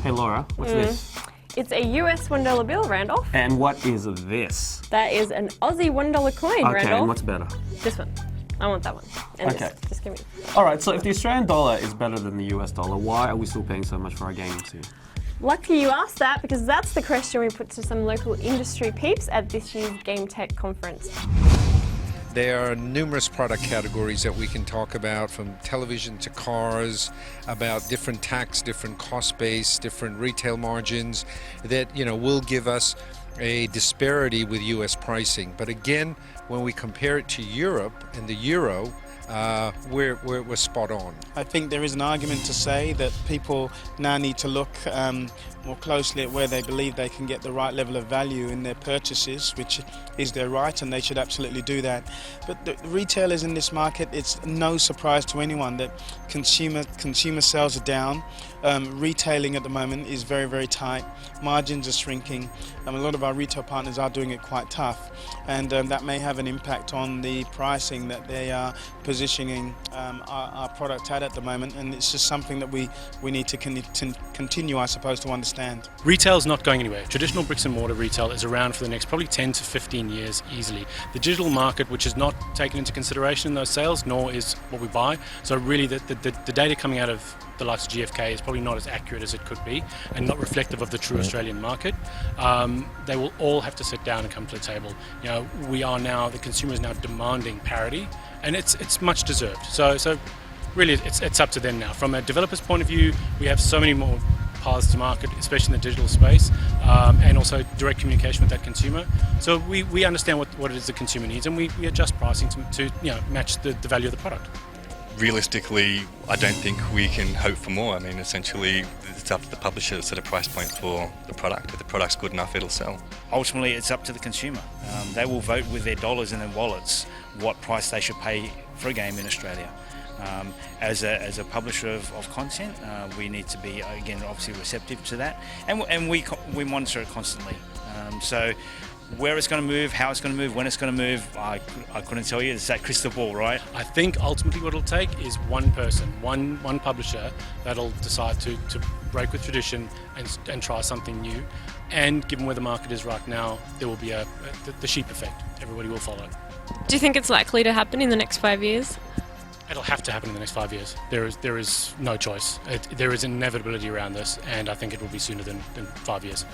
Hey Laura, what's this? It's a US $1 bill, Randolph. And what is this? That is an Aussie $1 coin, Okay, Randolph. and what's better? This one. I want that one. And Okay. this. Just give me. Alright, so if the Australian dollar is better than the US dollar, why are we still paying so much for our gaming too? Lucky you asked that, because that's the question we put to some local industry peeps at this year's Game Tech conference. There are numerous product categories that we can talk about, from television to cars, about different tax, different cost base, different retail margins that, will give us a disparity with US pricing. But again, when we compare it to Europe and the euro, we're spot on. I think there is an argument to say that people now need to look more closely at where they believe they can get the right level of value in their purchases, which is their right, and they should absolutely do that. But the retailers in this market, it's no surprise to anyone that consumer sales are down. Retailing at the moment is very, very tight. Margins are shrinking. A lot of our retail partners are doing it quite tough, and that may have an impact on the pricing that they are positioning our product at the moment, and it's just something that we need to continue, I suppose, to understand. Retail's not going anywhere. Traditional bricks and mortar retail is around for the next probably 10 to 15 years easily. The digital market, which is not taken into consideration in those sales, nor is what we buy. So really the data coming out of the likes of GfK is probably not as accurate as it could be, and not reflective of the true Australian market. They will all have to sit down and come to the table. The consumer is now demanding parity, and it's much deserved. So really it's up to them now. From a developer's point of view, we have so many more paths to market, especially in the digital space, and also direct communication with that consumer. So we understand what it is the consumer needs, and we adjust pricing to match the value of the product. Realistically, I don't think we can hope for more. I mean, essentially, it's up to the publisher to set a price point for the product. If the product's good enough, it'll sell. Ultimately, it's up to the consumer. They will vote with their dollars and their wallets what price they should pay for a game in Australia. As a publisher of content, we need to be, again, obviously receptive to that, and we monitor it constantly. So where it's going to move, how it's going to move, when it's going to move, I couldn't tell you. It's that crystal ball, right? I think ultimately what it'll take is one person, one publisher that'll decide to break with tradition and try something new. And given where the market is right now, there will be the sheep effect. Everybody will follow. Do you think it's likely to happen in the next 5 years? It'll have to happen in the next 5 years. There is no choice. There is inevitability around this, and I think it will be sooner than 5 years.